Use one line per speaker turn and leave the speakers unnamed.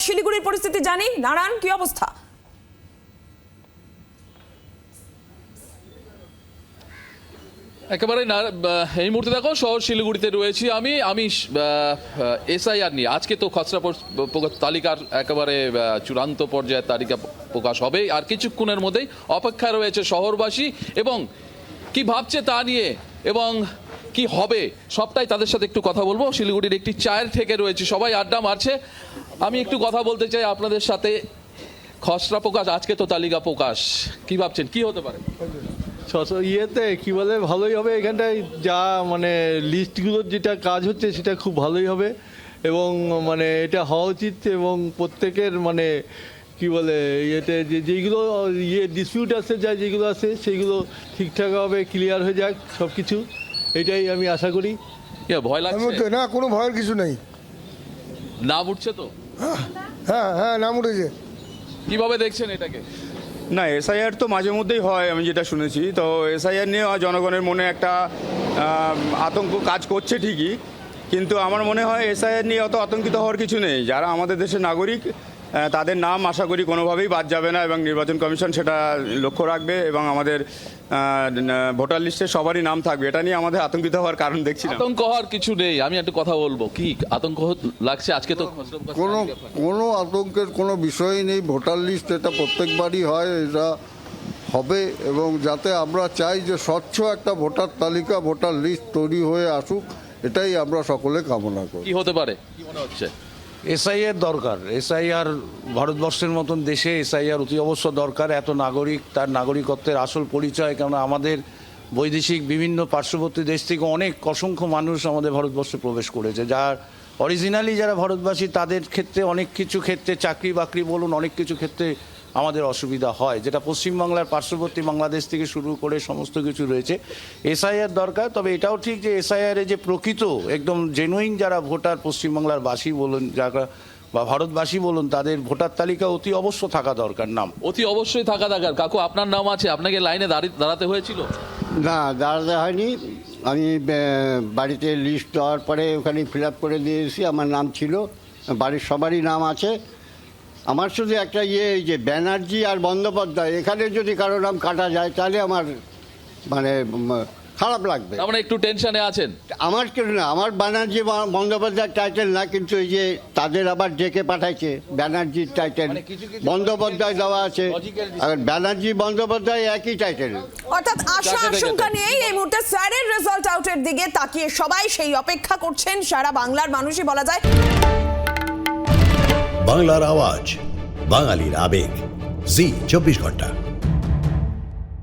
শিলিগুড়ির পরিস্থিতি জানি। নারায়ণ, কি অবস্থা?
একেবারে এই মুহূর্তে দেখো শহর শিলিগুড়িতে রয়েছি আমি এসআইআর নিয়ে আজকে তো খসড়া তালিকার একেবারে চূড়ান্ত পর্যায়ের তালিকা প্রকাশ হবে আর কিছুক্ষণের মধ্যেই অপেক্ষা রয়েছে শহরবাসী এবং কি ভাবছে তা নিয়ে এবং কি হবে সবটাই তাদের সাথে একটু কথা বলবো। শিলিগুড়ির একটি চায়ের থেকে রয়েছে, সবাই আড্ডা মারছে। আমি একটু কথা বলতে চাই আপনাদের সাথে। খসড়া প্রকাশ, আজকে তো তালিকা প্রকাশ, কি ভাবছেন কি হতে পারে?
ইয়েতে কি বলে ভালোই হবে, এখানটায় যা মানে লিস্টগুলোর যেটা কাজ হচ্ছে সেটা খুব ভালোই হবে এবং মানে এটা হওয়া উচিত এবং প্রত্যেকের মানে কি বলে ইয়েতে যেগুলো ডিসপিউট আছে যা যেগুলো আছে সেইগুলো ঠিকঠাকভাবে ক্লিয়ার হয়ে যাক সব কিছু, এটাই আমি আশা করি।
ভয় লাগছে
না? কোনো ভয়ের কিছু নেই।
নাম উঠছে তো?
হ্যাঁ হ্যাঁ, নাম উঠেছে।
কিভাবে দেখছেন এটাকে?
না, এসআইআর তো মাঝে মধ্যেই হয়, আমি যেটা শুনেছি। তো এসআইআর নিয়ে জনগণের মনে একটা আতঙ্ক কাজ করছে ঠিকই, কিন্তু আমার মনে হয় এসআইআর নিয়ে অত আতঙ্কিত হওয়ার কিছু নেই। যারা আমাদের দেশের নাগরিক তাদের নাম আশা করি কোনোভাবেই বাদ যাবে না এবং নির্বাচন কমিশন সেটা লক্ষ্য রাখবে এবং আমাদের ভোটার লিস্টে সবারই নাম থাকবে। এটা নিয়ে আমাদের আতঙ্কিত হওয়ার কারণ দেখছি না।
আতঙ্ক হওয়ার কিছু নেই। আমি একটু কথা বলবো, কি আতঙ্ক লাগছে? আজকে তো
কোনো আতঙ্কের কোনো বিষয়ই নেই। ভোটার লিস্ট এটা প্রত্যেকবারই হয়, এটা হবে এবং যাতে আমরা চাই যে স্বচ্ছ একটা ভোটার তালিকা, ভোটার লিস্ট তৈরি হয়ে আসুক, এটাই আমরা সকলে কামনা করি।
কি হতে পারে, কি মনে হচ্ছে?
এসআইআর দরকার। এসআইআর ভারতবর্ষের মতন দেশে এসআইআর অতি অবশ্য দরকার। এত নাগরিক, তার নাগরিকত্বের আসল পরিচয়, কেননা আমাদের বৈদেশিক বিভিন্ন পার্শ্ববর্তী দেশ থেকে অনেক অসংখ্য মানুষ আমাদের ভারতবর্ষে প্রবেশ করেছে, যার অরিজিনালি যারা ভারতবাসী তাদের ক্ষেত্রে অনেক কিছু ক্ষেত্রে চাকরি বাকরি বলুন অনেক কিছু ক্ষেত্রে আমাদের অসুবিধা হয়, যেটা পশ্চিমবাংলার পার্শ্ববর্তী বাংলাদেশ থেকে শুরু করে সমস্ত কিছু রয়েছে। এসআইআর দরকার। তবে এটাও ঠিক যে এসআইআরে যে প্রকৃত একদম জেনুইন যারা ভোটার পশ্চিমবাংলার বাসী বলুন যারা বা ভারতবাসী বলুন তাদের ভোটার তালিকা অতি অবশ্য থাকা দরকার। নাম
অতি অবশ্যই থাকা দরকার। কাকু, আপনার নাম আছে, আপনাকে লাইনে দাঁড়াতে হয়েছিল?
না, দাঁড়াতে হয়নি। আমি বাড়িতে লিস্ট দেওয়ার পরে ওখানে ফিল আপ করে দিয়েছি, আমার নাম ছিল, বাড়ির সবারই নাম আছে। আমার শুধু একটা এই যে ব্যানার্জি আর বন্দ্যোপাধ্যায়, এখানে যদি কারো নাম কাটা যায় তাহলে আমার মানে খারাপ লাগবে।
আমরা একটু টেনশনে আছেন?
আমার কেন না, আমার ব্যানার্জি বন্দ্যোপাধ্যায় টাইটেল না, কিন্তু এই যে তাদের আবার ডেকে পাঠাইছে ব্যানার্জির টাইটেল, বন্দ্যোপাধ্যায় দেওয়া আছে, আর ব্যানার্জি বন্দ্যোপাধ্যায় একই টাইটেল।
অর্থাৎ আশা আশঙ্কা নিয়েই এই মুহূর্তে স্যারের রেজাল্ট আউটের দিকে তাকিয়ে সবাই সেই অপেক্ষা করছেন। সারা বাংলার মানুষই বলা যায়।
বাংলার আওয়াজ, বাঙালির আবেগ, জি 24 ঘন্টা।